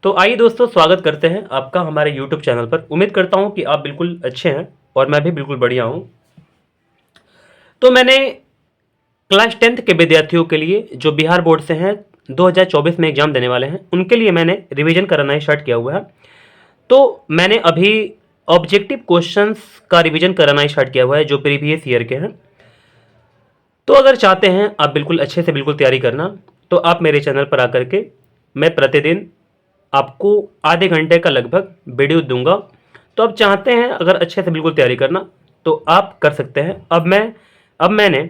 तो आइए दोस्तों, स्वागत करते हैं आपका हमारे यूट्यूब चैनल पर। उम्मीद करता हूं कि आप बिल्कुल अच्छे हैं और मैं भी बिल्कुल बढ़िया हूं। तो मैंने क्लास 10th के विद्यार्थियों के लिए जो बिहार बोर्ड से हैं 2024 में एग्जाम देने वाले हैं, उनके लिए मैंने रिवीजन कराना स्टार्ट किया हुआ है। तो मैंने अभी ऑब्जेक्टिव क्वेश्चंस का रिवीजन कराना स्टार्ट किया हुआ है जो प्रीवियस ईयर के हैं। तो अगर चाहते हैं आप बिल्कुल अच्छे से बिल्कुल तैयारी करना, तो आप मेरे चैनल पर आकर के मैं प्रतिदिन आपको आधे घंटे का लगभग वीडियो दूंगा। तो आप चाहते हैं अगर अच्छे से बिल्कुल तैयारी करना तो आप कर सकते हैं। अब मैंने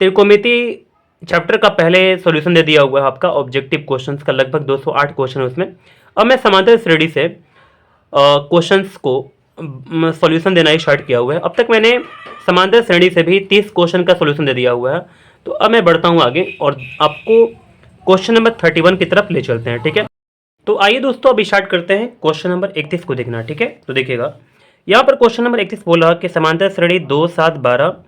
त्रिकोणमिति चैप्टर का पहले सॉल्यूशन दे दिया हुआ है आपका ऑब्जेक्टिव क्वेश्चंस का, लगभग 208 क्वेश्चन है उसमें। अब मैं समांतर श्रेणी से क्वेश्चंस को सॉल्यूशन देना ही स्टार्ट किया हुआ है। अब तक मैंने समांतर श्रेणी से भी 30 क्वेश्चन का सॉल्यूशन दे दिया हुआ है। तो अब मैं बढ़ता हूँ आगे और आपको क्वेश्चन नंबर 31 की तरफ ले चलते हैं, ठीक है। तो आइए दोस्तों, अब स्टार्ट करते हैं क्वेश्चन नंबर 31 को देखना, ठीक है। तो देखिएगा, यहाँ पर क्वेश्चन नंबर 31 बोला कि समांतर श्रेणी 2, 7, 12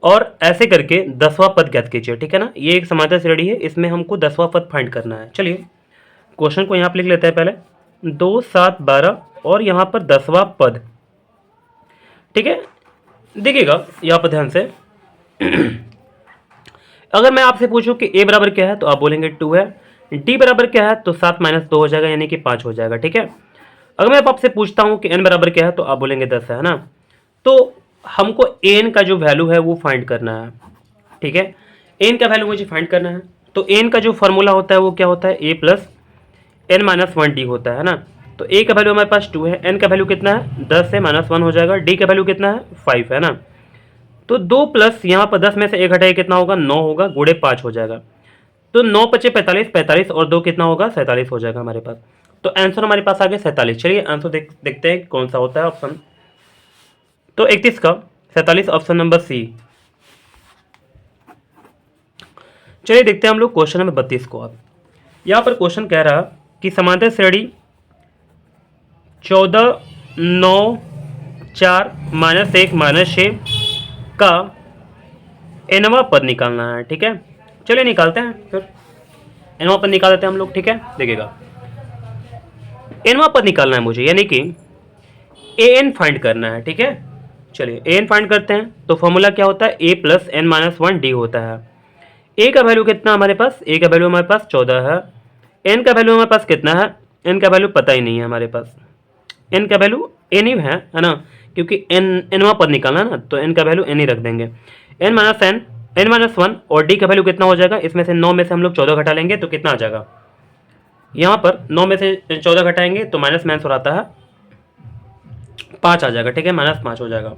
और ऐसे करके 10वां पद ज्ञात कीजिए, ठीक है ना। ये एक समांतर श्रेणी है, इसमें हमको 10वां पद फाइंड करना है। चलिए क्वेश्चन को यहाँ पर लिख लेते हैं। पहले 2, 7, 12 और यहाँ पर 10वां पद, ठीक है। देखिएगा यहाँ पर ध्यान से अगर मैं आपसे पूछूं कि a बराबर क्या है तो आप बोलेंगे 2 है। d बराबर क्या है तो 7 - 2 हो जाएगा, यानी कि 5 हो जाएगा, ठीक है। अगर मैं आपसे पूछता हूं कि n बराबर क्या है तो आप बोलेंगे 10 है ना। तो हमको an का जो वैल्यू है वो फाइंड करना है, ठीक है। n का वैल्यू मुझे फाइंड करना है। तो n का जो फॉर्मूला होता है वो क्या होता है, a plus n minus 1d होता है ना। तो a का वैल्यू हमारे पास 2 है, n का वैल्यू कितना है 10 है, -1 हो जाएगा। d का वैल्यू कितना है 5 है ना। तो 2 प्लस यहाँ पर 10 में से 1 हटाइए, कितना होगा 9 होगा, गुणे 5 हो जाएगा। तो 9 × 5 = 45, 45 और 2 कितना होगा 47 हो जाएगा हमारे पास। तो आंसर हमारे पास आ गया 47। चलिए आंसर देखते हैं कौन सा होता है ऑप्शन। तो 31 का 47 ऑप्शन नंबर सी। चलिए देखते हैं हम लोग क्वेश्चन नंबर 32 को। अब यहाँ पर क्वेश्चन कह रहा कि समांतर श्रेणी 14, 9, 4, -1, -6 का nवां पद निकालना है, ठीक है। चलिए निकालते हैं, फिर nवां पद निकाल देते हैं हम लोग, ठीक है। देखिएगा, nवां पद निकालना है मुझे, यानी कि an फाइंड करना है, ठीक है। चलिए an फाइंड करते हैं। तो फॉर्मूला क्या होता है, a plus n minus 1d होता है। a का वैल्यू कितना हमारे पास, a का वैल्यू हमारे पास 14 है। n का वैल्यू हमारे पास कितना है, n का वैल्यू पता ही नहीं है हमारे पास। n का वैल्यू n ही है ना, क्योंकि nवां पद निकालना है ना, तो n का वैल्यू n ही रख देंगे। n माइनस 1 और d का वैल्यू कितना हो जाएगा, इसमें से 9 में से हम लोग 14 घटा लेंगे तो कितना आ जाएगा, यहाँ पर 9 में से 14 घटाएंगे तो माइनस में आंसर आता है 5 आ जाएगा, ठीक है, -5 हो जाएगा।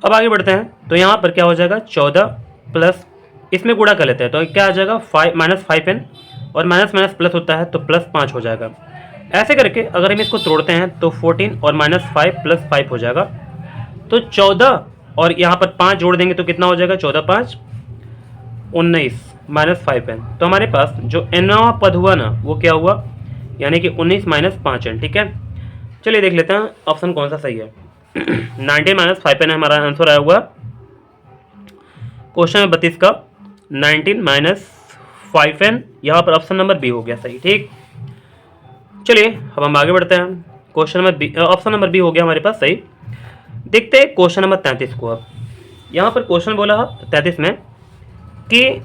अब आगे बढ़ते हैं। तो यहाँ पर क्या हो जाएगा 14 प्लस, इसमें गुणा कर लेते हैं तो क्या आ जाएगा -5n और माइनस माइनस प्लस होता है तो +5 हो जाएगा। ऐसे करके अगर हम इसको तोड़ते हैं तो 14 और -5 + 5 हो जाएगा। तो 14 और यहाँ पर 5 जोड़ देंगे तो कितना हो जाएगा, 14 × 5 = 19 -5n। तो हमारे पास जो nवां पद हुआ ना वो क्या हुआ, यानी कि 19 - 5n, ठीक है। चलिए देख लेते हैं ऑप्शन कौन सा सही है। 19 - 5n हमारा आंसर आया हुआ क्वेश्चन नंबर 32 का, 19 - 5n। यहाँ पर ऑप्शन नंबर बी हो गया सही, ठीक। चलिए अब हम आगे बढ़ते हैं। Question number B, option number B हो गया हमारे पास सही। देखते हैं क्वेश्चन नंबर 33 को। अब यहाँ पर क्वेश्चन बोला 33 में कि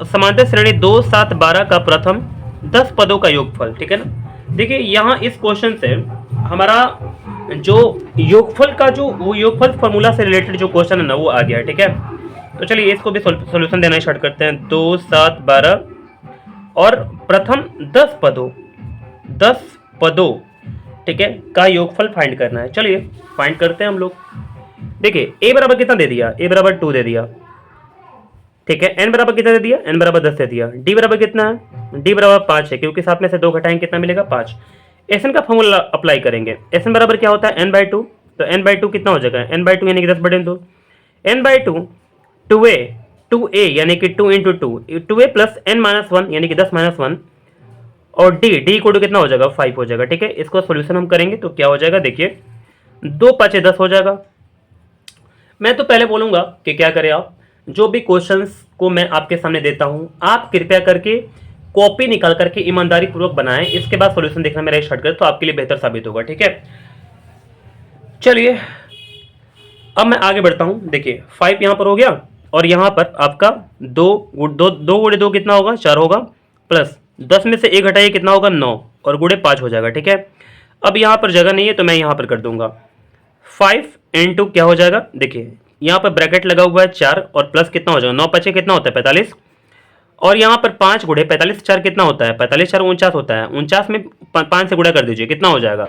समांतर श्रेणी 2, 7, 12 का प्रथम 10 पदों का योगफल, ठीक है ना। देखिए यहाँ इस क्वेश्चन से हमारा जो योगफल का जो वो योगफल फॉर्मूला से रिलेटेड जो क्वेश्चन है ना वो आ गया है, ठीक है। तो चलिए इसको भी सोल्यूशन देना स्टार्ट करते हैं। 2, 7, 12 और प्रथम 10 पदों, ठीक है, का योगफल फाइंड करना है। चलिए फाइंड करते हैं हम लोग। देखिए a बराबर कितना दे दिया, a बराबर 2 दे दिया, ठीक है। n बराबर कितना दे दिया, n बराबर 10 दे दिया। d बराबर कितना है, d बराबर 5 है, क्योंकि साथ में से 2 घटाएंगे कितना मिलेगा 5। Sn का फॉर्मूला अप्लाई करेंगे। Sn बराबर क्या होता है n/2, तो n/2 कितना हो जाएगा, n/2 यानी कि 10/2, n/2 2a यानी कि 2 × 2 2a प्लस n - 1 यानी कि 10 - 1 और d को कितना हो जाएगा 5 हो जाएगा, ठीक है। इसको सोल्यूशन हम करेंगे तो क्या हो जाएगा, देखिए 2 × 5 = 10 हो जाएगा। मैं तो पहले बोलूंगा कि क्या करें आप, जो भी क्वेश्चंस को मैं आपके सामने देता हूं आप कृपया करके कॉपी निकाल करके ईमानदारी पूर्वक बनाएं, इसके बाद सॉल्यूशन देखना मेरा स्टार्ट करें तो आपके लिए बेहतर साबित होगा। ठीक है, चलिए अब मैं आगे बढ़ता हूं। देखिए 5 यहां पर हो गया और यहां पर आपका 2 गुड़े 2 कितना होगा 4 होगा, प्लस 10 में से 1 घटाइए कितना होगा 9 और गुड़े 5 हो जाएगा। ठीक है, अब यहां पर जगह नहीं है तो मैं यहां पर कर दूंगा 5 इंटू क्या हो जाएगा, देखिए यहाँ पर ब्रैकेट लगा हुआ है 4 और प्लस कितना हो जाएगा 9 5 कितना होता है 45, और यहाँ पर 5 गुड़े 45 4 कितना होता है 45 4 49 होता है, 49 में 5 से गुड़ा कर दीजिए कितना हो जाएगा।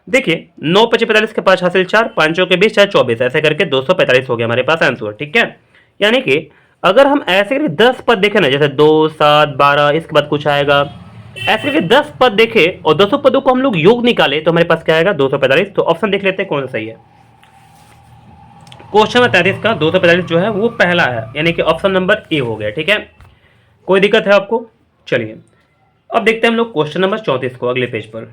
देखिए 9 5 45 के 5 हासिल 4 5 के 20 4 24 ऐसे करके 245 हो गया हमारे पास आंसर। ठीक है, यानी कि अगर हम ऐसे करके 10 पद देखें ना, जैसे 2 7 12 इसके बाद कुछ आएगा, ऐसे करके 10 पद देखे और 200 पदों को हम लोग योग निकाले तो हमारे पास क्या आएगा 245। तो ऑप्शन देख लेते हैं कौन सा सही है। क्वेश्चन नंबर 33 का 245 जो है वो पहला है, यानी कि ऑप्शन नंबर ए हो गया। ठीक है, कोई दिक्कत है आपको? चलिए अब देखते हैं हम लोग क्वेश्चन नंबर 34 को अगले पेज पर।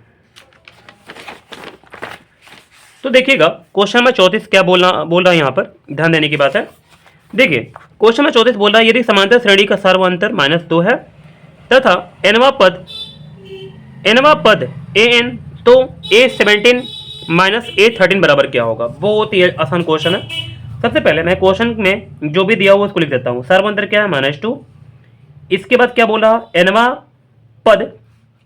तो देखिएगा क्वेश्चन नंबर 34 क्या बोल रहा है, यहाँ पर ध्यान देने की बात है। देखिए क्वेश्चन नंबर 34 बोल रहा है यदि समांतर श्रेणी का सर्वांतर -2 है तथा nवां पद an तो a17 -a13 बराबर क्या होगा। बहुत ही आसान क्वेश्चन है। सबसे पहले मैं क्वेश्चन में जो भी दिया हुआ उसको लिख देता हूँ। सर्वांतर क्या है -2, इसके बाद क्या बोला nवां पद,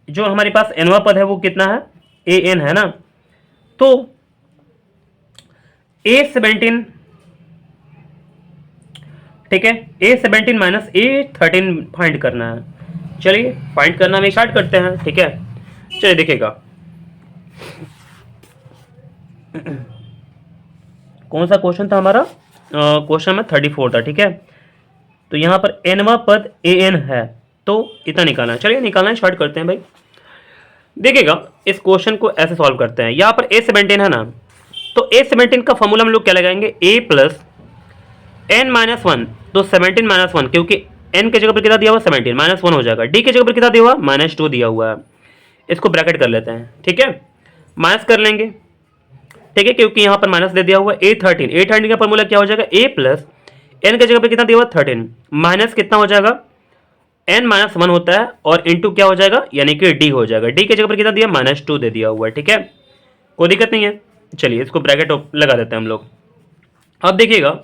जो हमारे पास nवां पद है वो कितना है an है ना, तो a17, ठीक है, a17 -a13 फाइंड करना है। चलिए फाइंड करना में स्टार्ट करते हैं। ठीक है, चलिए देखिएगा कौन सा क्वेश्चन था हमारा, क्वेश्चन में 34 था। ठीक है, तो यहां पर nवां पद an है तो इतना निकालना है। चलिए निकालना स्टार्ट करते हैं भाई। देखिएगा इस क्वेश्चन को ऐसे सॉल्व करते हैं। यहां पर a17 है ना, तो a17 का फॉर्मूला हम लोग क्या लगाएंगे a प्लस n-1, तो 17 -1 क्योंकि n के जगह पर कितना दिया हुआ 17 -1 हो जाएगा, d के जगह पर कितना दिया हुआ -2 दिया हुआ है, इसको ब्रैकेट कर लेते हैं। ठीक है, माइनस कर लेंगे, ठीक है, क्योंकि यहाँ पर माइनस दे दिया हुआ a13 का फॉर्मूला क्या हो जाएगा a प्लस n के जगह पर कितना दिया हुआ 13 माइनस कितना हो जाएगा n-1 होता है और इंटू क्या हो जाएगा यानी कि d हो जाएगा, d के जगह पर कितना दिया -2 दे दिया हुआ है। ठीक है, कोई दिक्कत नहीं है। चलिए इसको ब्रैकेट लगा देते हैं हम लोग। अब देखिएगा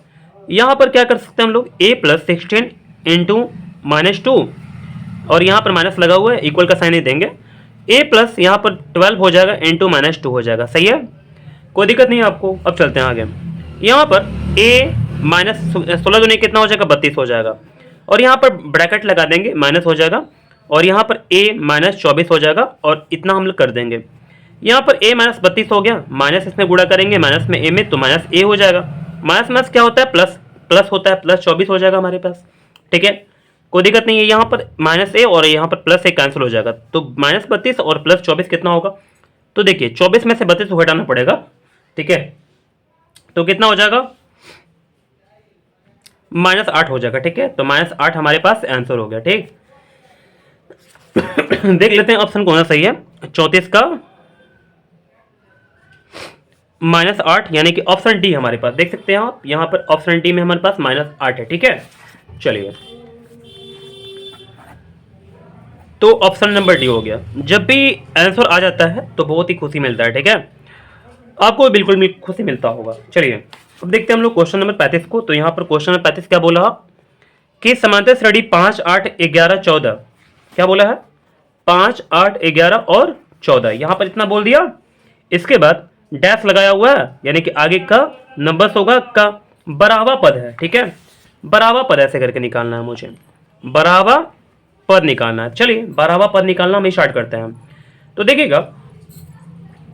यहाँ पर क्या कर सकते हैं हम लोग a प्लस 16 इंटू -2 और यहाँ पर माइनस लगा हुआ है, इक्वल का साइन नहीं देंगे, a प्लस यहाँ पर 12 हो जाएगा इंटू -2 हो जाएगा। सही है, कोई दिक्कत नहीं है आपको। अब चलते हैं आगे। यहाँ पर a माइनस 16 दूनी कितना हो जाएगा 32 हो जाएगा और यहाँ पर ब्रैकेट लगा देंगे, माइनस हो जाएगा और यहाँ पर a -24 हो जाएगा और इतना हम लोग कर देंगे। यहाँ पर a -32 हो गया, माइनस इसमें गुणा करेंगे माइनस में a में, तो माइनस a हो जाएगा। माइनस क्या होता है प्लस होता है, प्लस 24 हो जाएगा हमारे पास। ठीक है, कोई दिक्कत नहीं है। यहाँ पर -a और यहाँ पर +a कैंसिल हो जाएगा, तो -32 और +24 कितना होगा, तो देखिए 24 में से 32 को घटाना पड़ेगा। ठीक है, तो कितना हो जाएगा -8 हो जाएगा। ठीक है, तो -8 हमारे पास आंसर हो गया। ठीक देख लेते हैं ऑप्शन कौन सा सही है 34 का -8, यानी कि ऑप्शन डी हमारे पास देख सकते हैं आप, यहाँ पर ऑप्शन डी में हमारे पास -8 है। ठीक है, चलिए तो ऑप्शन नंबर डी हो गया। जब भी आंसर आ जाता है तो बहुत ही खुशी मिलता है। ठीक है, आपको बिल्कुल भी खुशी मिलता होगा। चलिए अब देखते हैं हम लोग क्वेश्चन नंबर 35 को। तो यहाँ पर क्वेश्चन नंबर 35 क्या बोला कि समांतर श्रेणी 5 8 11 14, क्या बोला है 5 8 11 और 14, यहाँ पर इतना बोल दिया। इसके बाद डैश लगाया हुआ है, यानी कि आगे का नंबर्स होगा का बराबर पद है। ठीक है, बराबर पद ऐसे करके निकालना है मुझे, बराबर पद निकालना है। चलिए बराबर पद निकालना हम स्टार्ट करते हैं। तो देखिएगा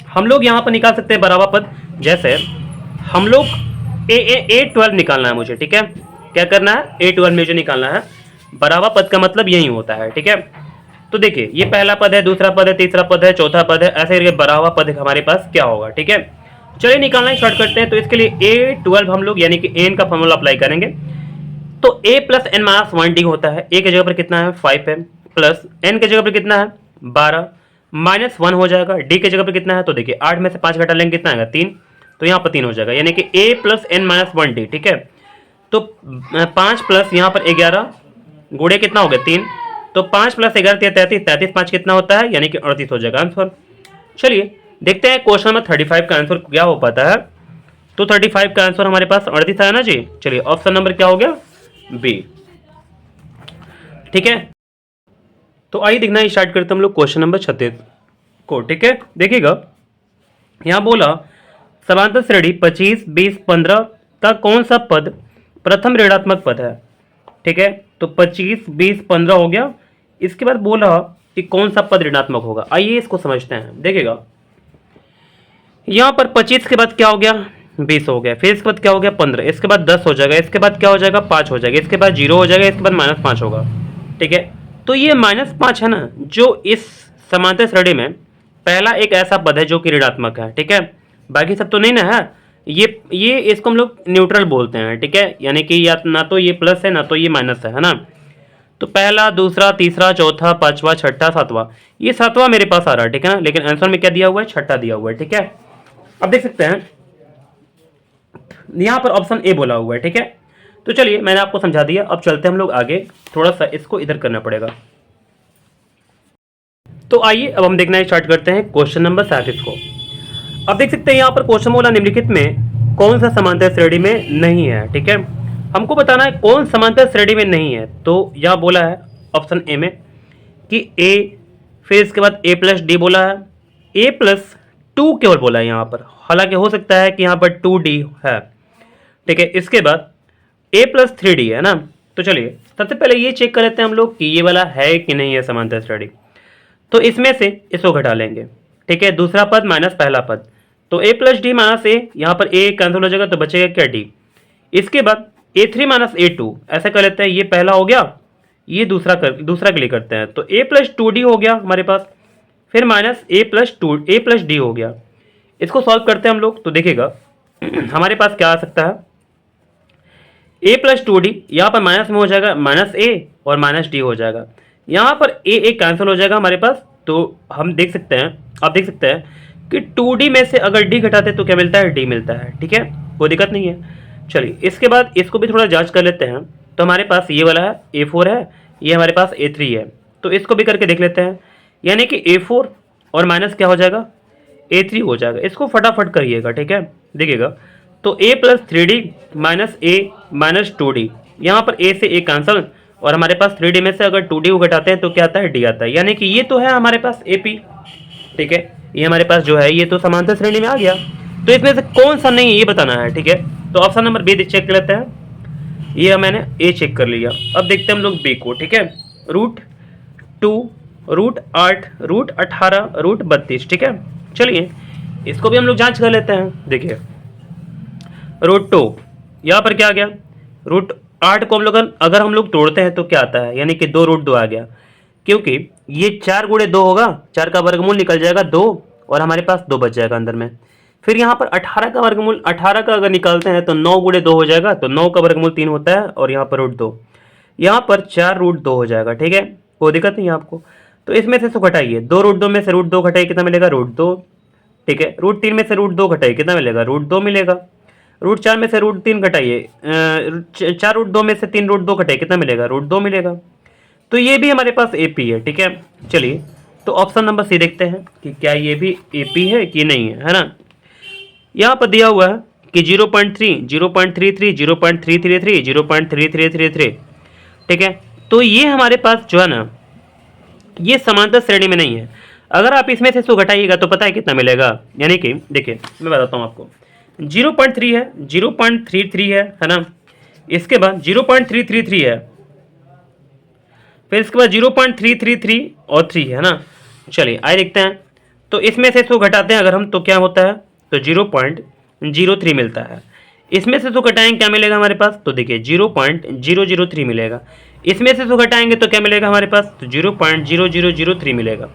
हम लोग यहाँ पर निकाल सकते हैं बराबर पद, जैसे हम लोग a12 निकालना है मुझे। ठीक है, क्या करना है a12 में जो निकालना है, बराबर पद का मतलब यही होता है। ठीक है, तो देखिए ये पहला पद है, दूसरा पद है, तीसरा पद है, चौथा पद है, ऐसे करके बराबर पद हमारे पास क्या होगा। ठीक है, चलिए निकालना स्टार्ट करते हैं। तो इसके लिए a12 हम लोग यानी कि n का फॉर्मूला अप्लाई करेंगे। तो a प्लस n-1d होता है, a की जगह पर कितना है 5 है, प्लस n की जगह पर कितना है 12, -1 हो जाएगा, d की जगह पर कितना है, तो देखिए 8 में से 5 घटा लेंगे कितना आएगा 3, तो यहाँ पर 3 हो जाएगा, यानी कि a प्लस n-1d। ठीक है, तो 5 प्लस यहाँ पर 11 गुणे कितना हो गया 3, तो 5 + 11 = 33, 33 5 कितना होता है, यानी कि 38 हो जाएगा आंसर। चलिए देखते हैं क्वेश्चन नंबर 35 का आंसर क्या हो पाता है। तो 35 का आंसर हमारे पास 38 आया ना जी। चलिए ऑप्शन नंबर क्या हो गया, बी। ठीक है, तो आइए देखना स्टार्ट करते हैं हम लोग क्वेश्चन नंबर 36 को। ठीक है, देखिएगा यहां बोला समांतर श्रेणी 25, 20, 15 का कौन सा पद प्रथम ऋणात्मक पद है। ठीक है, तो 25, 20, 15 हो गया। इसके बाद बोला कि कौन सा पद ऋणात्मक होगा। आइए इसको समझते हैं। देखिएगा यहां पर 25 के बाद क्या हो गया, 20 हो गया। फिर इसके बाद क्या हो गया, 15। इसके बाद 10 हो जाएगा। इसके बाद क्या हो जाएगा, 5 हो जाएगा। इसके बाद 0 हो जाएगा। इसके बाद -5 होगा। ठीक है, तो ये -5 है ना, जो इस समांतर श्रेणी में पहला एक ऐसा पद है जो कि ऋणात्मक है। ठीक है, बाकी सब तो नहीं ना है। ये इसको हम लोग न्यूट्रल बोलते हैं। ठीक है, यानी कि या ना तो ये प्लस है ना तो ये माइनस है ना। तो पहला, दूसरा, तीसरा, चौथा, पांचवा, छठा, सातवां, ये सातवां मेरे पास आ रहा है। ठीक है ना, लेकिन आंसर में क्या दिया हुआ है, छठा दिया हुआ है। ठीक है, अब देख सकते हैं यहां पर ऑप्शन ए बोला हुआ है। ठीक है, तो चलिए मैंने आपको समझा दिया। अब चलते हैं हम लोग आगे, थोड़ा सा इसको इधर करना पड़ेगा। तो आइए अब हम देखना स्टार्ट करते हैं क्वेश्चन नंबर 37 को। अब देख सकते हैं यहाँ पर क्वेश्चन बोला निम्नलिखित में कौन सा समांतर श्रेणी में नहीं है। ठीक है, हमको बताना है कौन समांतर श्रेणी में नहीं है। तो यहाँ बोला है ऑप्शन ए में कि ए, फिर इसके बाद a+d बोला है, a+2 केवल बोला है यहाँ पर। हालांकि हो सकता है कि यहाँ पर 2d है। ठीक है, इसके बाद a+3d है ना। तो चलिए सबसे पहले ये चेक कर लेते हैं हम लोग कि ये वाला है कि नहीं है समांतर श्रेणी। तो इसमें से इसको घटा लेंगे। ठीक है, दूसरा पद माइनस पहला पद, तो a+d - a, यहाँ पर a कैंसिल हो जाएगा तो बचेगा क्या, d। इसके बाद a3 - a2 ऐसा कर लेते हैं। ये पहला हो गया, ये दूसरा के लिए करते हैं। तो a+2d हो गया हमारे पास, फिर -a+d हो गया। इसको सॉल्व करते हैं हम लोग। तो देखिएगा हमारे पास क्या आ सकता है, a+2d, यहाँ पर माइनस में हो जाएगा -a और -d हो जाएगा। यहाँ पर a कैंसिल हो जाएगा हमारे पास। तो हम देख सकते हैं, आप देख सकते हैं कि 2d में से अगर d घटाते तो क्या मिलता है, d मिलता है। ठीक है, कोई दिक्कत नहीं है। चलिए इसके बाद इसको भी थोड़ा जांच कर लेते हैं। तो हमारे पास ये वाला है a4 है, ये हमारे पास a3 है। तो इसको भी करके देख लेते हैं, यानी कि a4 और माइनस क्या हो जाएगा, a3 हो जाएगा। इसको फटाफट करिएगा। ठीक है, देखिएगा तो a+3d - a - 2d, यहाँ पर a से a कैंसल और हमारे पास 3d में से अगर 2d को घटाते हैं तो क्या आता है, d आता है। यानी कि ये तो है हमारे पास AP। ठीक है, ये हमारे पास जो है ये तो समांतर श्रेणी में आ गया। तो इसमें से कौन सा नहीं है ये बताना है। ठीक है, तो ऑप्शन नंबर बी चेक कर लेते हैं। ये मैंने ए चेक कर लिया। अब देखते हैं हम लोग बी को। ठीक है, √2, √8, √18, √32। ठीक है, चलिए इसको भी हम लोग जांच कर लेते हैं। देखिए √2 यहाँ पर क्या आ गया, √8 को हम लोग अगर हम लोग तोड़ते हैं तो क्या आता है, यानी कि 2 √2 आ गया। क्योंकि ये 4 × 2 होगा, 4 का वर्गमूल निकल जाएगा 2 और हमारे पास 2 बच जाएगा अंदर में। फिर यहाँ पर 18 का वर्गमूल, 18 का अगर निकालते हैं तो 9 × 2 हो जाएगा। तो 9 का वर्गमूल 3 होता है और यहाँ पर √2, यहाँ पर 4 √2 हो जाएगा। ठीक है, कोई दिक्कत नहीं है आपको। तो इसमें से घटाइए, 2 √2 में से √2 घटाइए, कितना मिलेगा, √2। ठीक है, √3 में से √2 घटाइए, कितना मिलेगा, √2 मिलेगा। √4 में से √3 घटाइए, 4 √2 में से 3 √2 घटाइए, कितना मिलेगा, √2 मिलेगा। तो ये भी हमारे पास AP है। ठीक है, चलिए तो ऑप्शन नंबर सी देखते हैं कि क्या ये भी AP है कि नहीं है ना। यहाँ पर दिया हुआ है कि 0.3, 0.33, 0.333, 0.3333। ठीक है, तो ये हमारे पास जो है ना ये समांतर श्रेणी में नहीं है। अगर आप इसमें से इसको घटाइएगा तो पता है कितना मिलेगा, यानी कि देखिए मैं बताता हूँ आपको। 0.3 है, 0.33 है ना। इसके बाद 0.333 है, फिर इसके बाद 0.333 और 3 है ना। चलिए आइए देखते हैं। तो इसमें से इसको घटाते हैं अगर हम तो क्या होता है, तो 0.03 मिलता है। इसमें से इसको घटाएंगे क्या मिलेगा हमारे पास, तो देखिए 0.003 मिलेगा। इसमें से इसको घटाएंगे तो क्या मिलेगा हमारे पास, तो 0.0003 मिलेगा।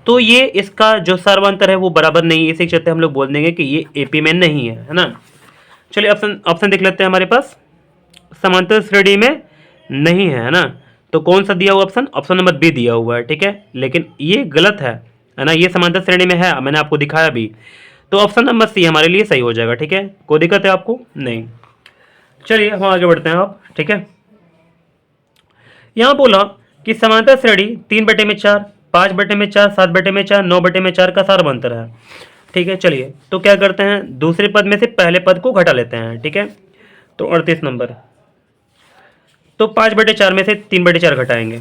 तो ये इसका जो सर्वांतर है वो बराबर नहीं है, इसी के चलते हम लोग बोल देंगे कि ये AP में नहीं है ना। चलिए ऑप्शन देख लेते हैं हमारे पास, समांतर श्रेणी में नहीं है ना। तो कौन सा दिया हुआ ऑप्शन नंबर बी दिया हुआ है। ठीक है, लेकिन ये गलत है ना, ये समांतर श्रेणी में है, मैंने आपको दिखाया भी। तो ऑप्शन नंबर सी हमारे लिए सही हो जाएगा। ठीक है, कोई दिक्कत है आपको नहीं। चलिए हम आगे बढ़ते हैं आप। ठीक है, यहाँ बोला कि समांतर श्रेणी 3/4, 5/4, 7/4, 9/4 का सार्वंतर है। ठीक है, चलिए तो क्या करते हैं, दूसरे पद में से पहले पद को घटा लेते हैं। ठीक है, तो 38 नंबर, तो 5/4 में से 3/4 घटाएंगे,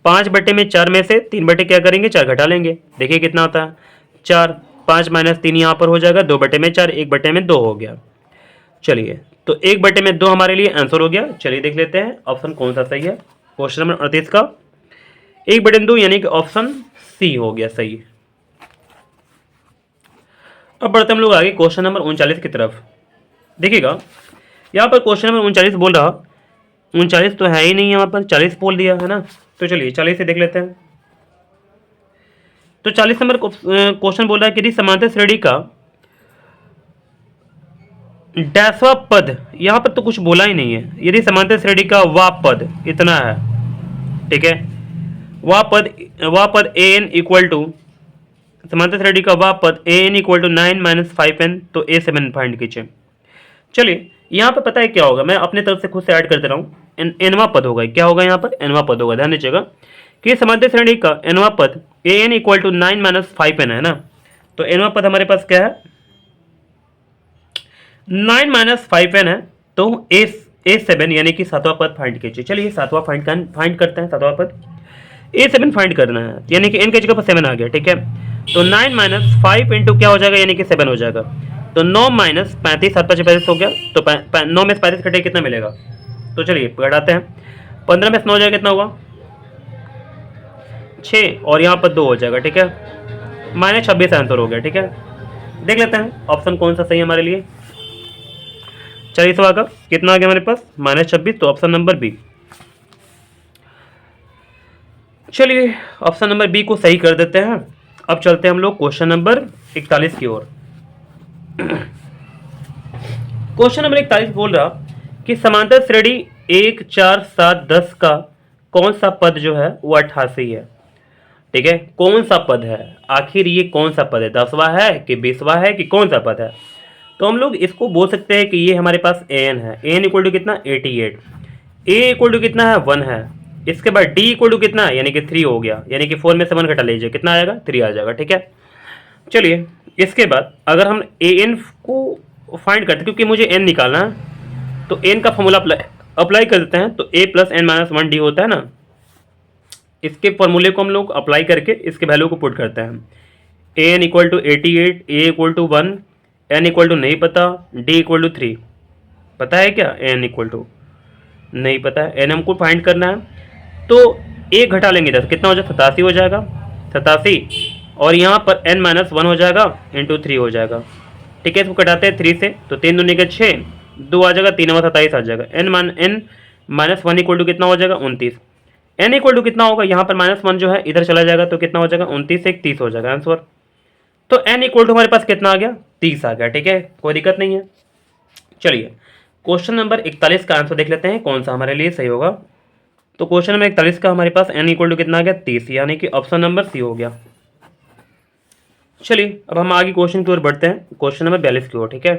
5/4 में से 3 क्या करेंगे, 4 घटा लेंगे। देखिए कितना होता है, 4, 5 - 3 यहाँ पर हो जाएगा, 2/4, 1/2 हो गया। चलिए तो 1/2 हमारे लिए आंसर हो गया। चलिए देख लेते हैं ऑप्शन कौन सा सही है। क्वेश्चन नंबर 38 का 1/2 यानी कि ऑप्शन सी हो गया सही। अब बढ़ते हम लोग आगे क्वेश्चन नंबर 39 की तरफ। देखिएगा यहाँ पर क्वेश्चन नंबर 39 बोल रहा, 39 तो है ही नहीं, यहाँ पर 40 बोल दिया है ना। तो चलिए 40 से देख लेते हैं। तो 40 नंबर क्वेश्चन बोल रहा है कि यदि समांतर श्रेणी का डैशवा पद, यहाँ पर तो कुछ बोला ही नहीं है, यदि समांतर श्रेणी का वा पद इतना है, ठीक है, वा पद ए एन इक्वल टू, समांतर श्रेणी का वा पद ए एन इक्वल टू 9 - 5n, तो A7 फाइंड कीजिए। चलिए यहाँ पर पता है क्या होगा, मैं अपने तरफ से खुद से ऐड कर दे रहा हूँ। एनवा पद होगा, क्या होगा यहाँ पर, एनवा पद होगा। ध्यान दीजिएगा कि समांतर श्रेणी का एनवा पद ए एन इक्वल टू 9 - 5n है ना। तो एनवा पद हमारे पास क्या है, 9 - 5n है। तो A7 यानी कि सातवां पद फाइंड कीजिए। चलिए सातवां फाइंड करते हैं। सातवां पद A7 फाइंड करना है, यानी कि n की जगह पर 7 आ गया। ठीक है, तो 9 - 5 इंटू क्या हो जाएगा, यानी कि 7 हो जाएगा। तो 9 - 35, 7 × 5 = 35 हो गया। तो 9 में से 35 कटे कितना मिलेगा, तो चलिए घटाते हैं। 15 में से 9 हो जाएगा, कितना हुआ 6, और यहाँ पर 2 हो जाएगा। ठीक है, -26 आंसर हो गया। ठीक है, देख लेते हैं ऑप्शन कौन सा सही है हमारे लिए। 40वां का कितना आ गया हमारे पास, -26, तो ऑप्शन नंबर बी। चलिए ऑप्शन नंबर बी को सही कर देते हैं। अब चलते हैं हम लोग क्वेश्चन नंबर 41 की ओर। क्वेश्चन नंबर 41 बोल रहा कि समांतर श्रेणी 1, 4, 7, 10 का कौन सा पद जो है वो 88 है। ठीक है, कौन सा पद है, आखिर ये कौन सा पद है, 10वां है कि 20वां है कि कौन सा पद है। तो हम लोग इसको बोल सकते हैं कि ये हमारे पास एन है। एन इक्वल टू कितना, 88। ए इक्वल टू कितना है, 1 है। इसके बाद डी इक्वल टू कितना है, यानी कि 3 हो गया, यानी कि 4 में से 1 घटा लीजिए, कितना आएगा, 3 आ जाएगा। ठीक है, चलिए इसके बाद अगर हम ए एन को फाइंड करते, क्योंकि मुझे एन निकालना है, तो एन का फॉर्मूला अप्लाई कर देते हैं। तो a + n - 1 d होता है ना, इसके फॉर्मूले को हम लोग अप्लाई करके इसके वैल्यू को पुट करते हैं। A N equal to 88, A equal to 1, N equal to नहीं पता, डी इक्वल टू 3 पता है क्या, एन इक्वल टू नहीं पता है, एन हमको फाइंड करना है। तो ए घटा लेंगे 10, कितना हो जाएगा, 87 हो जाएगा, 87, और यहाँ पर n - 1 हो जाएगा इंटू 3 हो जाएगा। ठीक है, इसको कटाते हैं 3 से, तो 3 दूनी के 6, 2 आ जाएगा, 3 × 27 आ जाएगा। n - 1 इक्वल टू कितना हो जाएगा, 29। n इक्वल टू कितना होगा, यहाँ पर -1 जो है इधर चला जाएगा, तो कितना हो जाएगा, 29 से 30 हो जाएगा आंसर। तो n इक्वल टू हमारे पास कितना आ गया, 30 आ गया। ठीक है, कोई दिक्कत नहीं है। चलिए क्वेश्चन नंबर 41 का आंसर देख लेते हैं कौन सा हमारे लिए सही होगा। तो क्वेश्चन नंबर 41 का हमारे पास n इक्वल टू कितना आ गया, 30, यानी कि ऑप्शन नंबर सी हो गया। चलिए अब हम आगे क्वेश्चन की ओर बढ़ते हैं, क्वेश्चन नंबर 42 की ओर। ठीक है,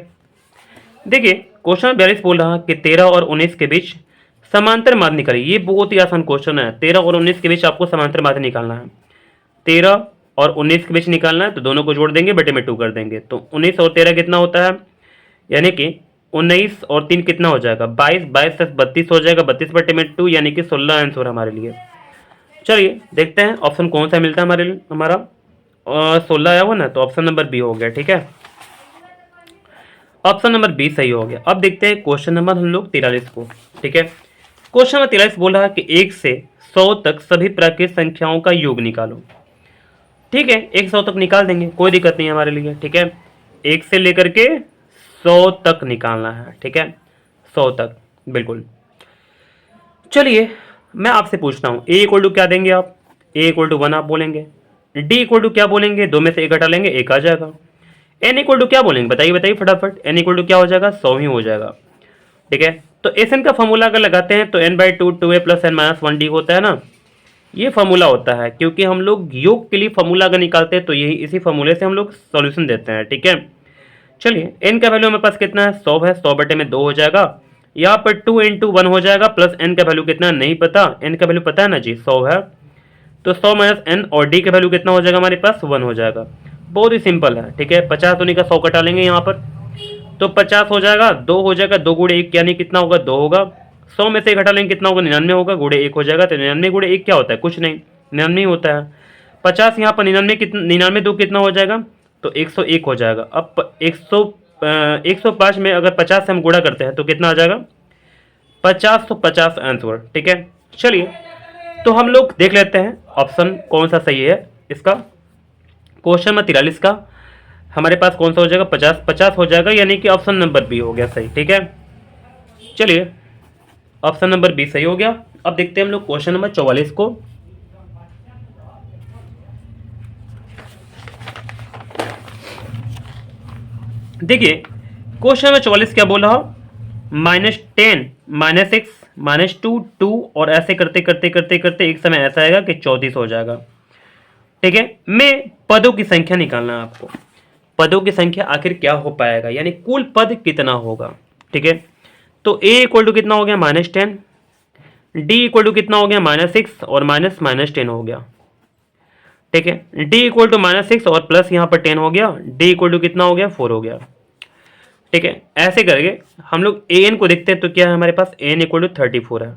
देखिए क्वेश्चन नंबर 42 बोल रहा है कि 13 और 19 के बीच समांतर माध्य निकालिए। ये बहुत ही आसान क्वेश्चन है। 13 और 19 के बीच आपको समांतर माध्य निकालना है। 13 और 19 के बीच निकालना है, तो दोनों को जोड़ देंगे, बटे में 2 कर देंगे। तो 19 और 13 कितना होता है, यानी कि 19 और 3 कितना हो जाएगा, 22, 22 + 32 हो जाएगा, 32 बटे में 2, यानी कि 16 आंसर हमारे लिए। चलिए देखते हैं ऑप्शन कौन सा मिलता है हमारे लिए, हमारा 16 आया हुआ ना, तो ऑप्शन नंबर बी हो गया। ठीक है, ऑप्शन नंबर बी सही हो गया। अब देखते हैं क्वेश्चन नंबर हम लोग 43 को। ठीक है, क्वेश्चन नंबर 43 बोल रहा है कि 1 से 100 तक सभी प्राकृतिक संख्याओं का योग निकालो। ठीक है, 1 से 100 तक निकाल देंगे, कोई दिक्कत नहीं है हमारे लिए। ठीक है, 1 से लेकर के 100 तक निकालना है। ठीक है, 100 तक बिल्कुल। चलिए मैं आपसे पूछता हूँ, ए इक्वल टू क्या देंगे आप, ए इक्वल टू 1 आप बोलेंगे। डी इक्वल टू क्या बोलेंगे, 2 में से 1 घटा लेंगे, 1 आ जाएगा। एन इक्वल टू क्या बोलेंगे, बताइए बताइए फटाफट। एन इक्वल टू क्या हो जाएगा, 100 ही हो जाएगा। ठीक है, तो एस एन का फॉर्मूला अगर लगाते हैं तो n/2 2a + n - 1d होता है ना, ये फार्मूला होता है। क्योंकि हम लोग योग के लिए फार्मूला अगर निकालते हैं तो यही इसी फार्मूले से हम लोग सॉल्यूशन देते हैं। ठीक है, चलिए एन का वैल्यू हमारे पास कितना है, 100 है, 100 बटे में 2 हो जाएगा, यहाँ पर 2 इंटू 1 हो जाएगा, प्लस n का वैल्यू कितना नहीं पता, n का वैल्यू पता है ना जी 100 है, तो 100 माइनस n और d का वैल्यू कितना हो जाएगा हमारे पास 1 हो जाएगा। बहुत ही सिंपल है, ठीक है। 50 होने का 100 कटा लेंगे यहाँ पर, तो 50 हो जाएगा, 2 हो जाएगा, 2 गुड़े 1 यानी कितना होगा 2 होगा। 100 में से घटा लेंगे कितना होगा 99 होगा, गुड़े 1 हो जाएगा, तो 99 गुड़े 1 क्या होता है, कुछ नहीं, 99 ही होता है। 50 यहाँ पर 99 कितना, 99 दो कितना हो जाएगा, तो 101 हो जाएगा। अब 105 में अगर 50 से हम गुणा करते हैं तो कितना आ जाएगा 50, तो 50 आंसर, ठीक है। चलिए तो हम लोग देख लेते हैं ऑप्शन कौन सा सही है इसका। क्वेश्चन नंबर 43 का हमारे पास कौन सा हो जाएगा 50, 50 हो जाएगा, यानी कि ऑप्शन नंबर बी हो गया सही, ठीक है। चलिए ऑप्शन नंबर बी सही हो गया। अब देखते हैं हम लोग क्वेश्चन नंबर 44 को। देखिए क्वेश्चन नंबर 44 क्या बोला, -10 -6 -2 2 और ऐसे करते करते करते करते एक समय ऐसा आएगा कि 34 हो जाएगा, ठीक है। में पदों की संख्या निकालना है आपको, पदों की संख्या आखिर क्या हो पाएगा, यानी कुल पद कितना होगा, ठीक है। तो a इक्वल टू कितना हो गया -10, d इक्वल टू कितना हो गया -6 और -10 हो गया, ठीक है। d इक्वल टू -6 और प्लस यहाँ पर 10 हो गया, d इक्वल टू कितना हो गया 4 हो गया, ठीक है। ऐसे करके हम लोग an को देखते हैं तो क्या है हमारे पास n इक्वल टू 34 है।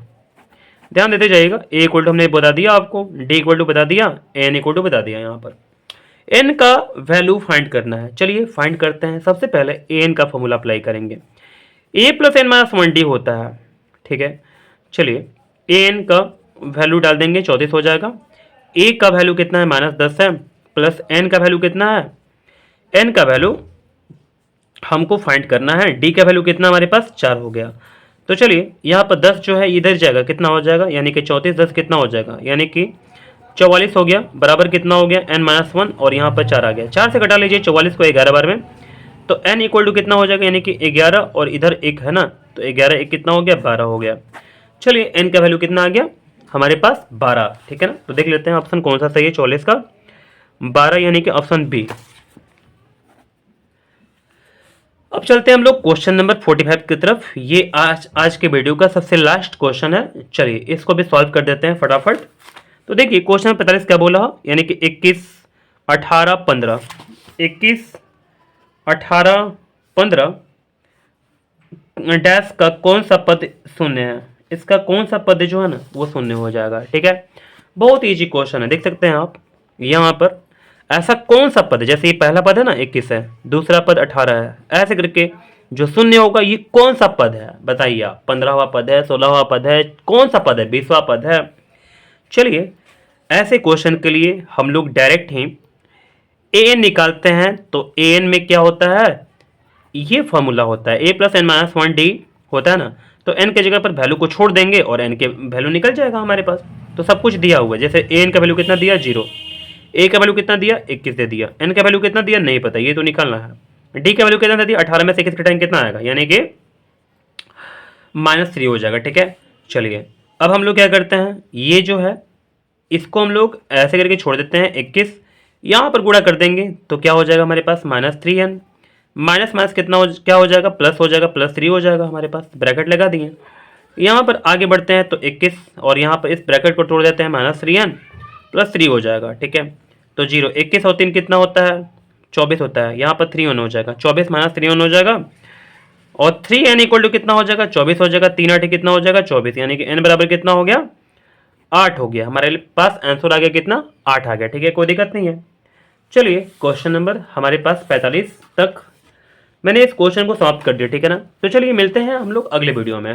ध्यान देते जाइएगा, a इक्वल टू हमने बता दिया आपको, d इक्वल टू बता दिया, n इक्वल टू बता दिया। यहाँ पर n का वैल्यू फाइंड करना है, चलिए फाइंड करते हैं। सबसे पहले an का फॉर्मूला अप्लाई करेंगे, a plus n minus 1d होता है, ठीक है। चलिए an का वैल्यू डाल देंगे 34 हो जाएगा, a का वैल्यू कितना है -10 है, प्लस n का वैल्यू कितना है, n का वैल्यू हमको फाइंड करना है, d का वैल्यू कितना हमारे पास 4 हो गया। तो चलिए यहाँ पर 10 जो है इधर जाएगा, कितना हो जाएगा, यानी कि 34 10 कितना हो जाएगा, यानी कि 44 हो गया, बराबर कितना हो गया n-1 और यहाँ पर 4 आ गया। 4 से घटा लीजिए 44 को 11 बार में, तो n इक्वल टू कितना हो जाएगा, यानी कि 11 और इधर 1 है ना, तो 11 1 कितना हो गया 12 हो गया। चलिए n का वैल्यू कितना आ गया हमारे पास 12, ठीक है ना। तो देख लेते हैं ऑप्शन कौन सा सही है 44 का 12, यानी कि ऑप्शन बी। अब चलते हैं हम लोग क्वेश्चन नंबर 45 की तरफ। ये आज के वीडियो का सबसे लास्ट क्वेश्चन है, चलिए इसको भी सॉल्व कर देते हैं फटाफट। तो देखिए क्वेश्चन 45 क्या बोला, यानी कि 21 18 15, 21 18 15 डैश का कौन सा पद शून्य है, इसका कौन सा पद जो है ना वो शून्य हो जाएगा, ठीक है। बहुत ईजी क्वेश्चन है, देख सकते हैं आप यहाँ पर ऐसा कौन सा पद, जैसे ये पहला पद है ना 21 है, दूसरा पद 18 है, ऐसे करके जो शून्य होगा ये कौन सा पद है बताइए आप, 15वां पद है, 16वां पद है, कौन सा पद है, 20वां पद है। चलिए ऐसे क्वेश्चन के लिए हम लोग डायरेक्ट ही an निकालते हैं, तो an में क्या होता है, ये फॉर्मूला होता है a प्लस n-1d होता है ना, तो n के जगह पर वैल्यू को छोड़ देंगे और n के वैल्यू निकल जाएगा हमारे पास। तो सब कुछ दिया हुआ है, जैसे an का वैल्यू कितना दिया 0, a का वैल्यू कितना दिया 21 दे दिया, n का वैल्यू कितना दिया नहीं पता, ये तो निकालना है। d का वैल्यू कितना दे दिया 18 में से 21 घटाएंगे कितना आएगा, यानी कि -3 हो जाएगा, ठीक है। चलिए अब हम लोग क्या करते हैं, ये जो है इसको हम लोग ऐसे करके छोड़ देते हैं, 21 यहाँ पर गुणा कर देंगे तो क्या हो जाएगा हमारे पास -3n, माइनस माइनस कितना हो क्या हो जाएगा प्लस हो जाएगा, +3 हो जाएगा हमारे पास, ब्रैकेट लगा दिए। यहाँ पर आगे बढ़ते हैं तो 21 और यहाँ पर इस ब्रैकेट को तोड़ देते हैं, -3n +3 हो जाएगा, ठीक है। तो 0 21 और 3 कितना होता है 24 होता है, यहाँ पर 3n हो जाएगा, 24 - 3n हो जाएगा और 3n इक्वल टू कितना हो जाएगा 24 हो जाएगा, 3 8 कितना हो जाएगा 24, यानी कि n बराबर कितना हो गया 8 हो गया। हमारे पास आंसर आ गया कितना 8 आ गया, ठीक है, कोई दिक्कत नहीं है। चलिए क्वेश्चन नंबर हमारे पास 45 तक मैंने इस क्वेश्चन को समाप्त कर दिया, ठीक है ना। तो चलिए मिलते हैं हम लोग अगले वीडियो में।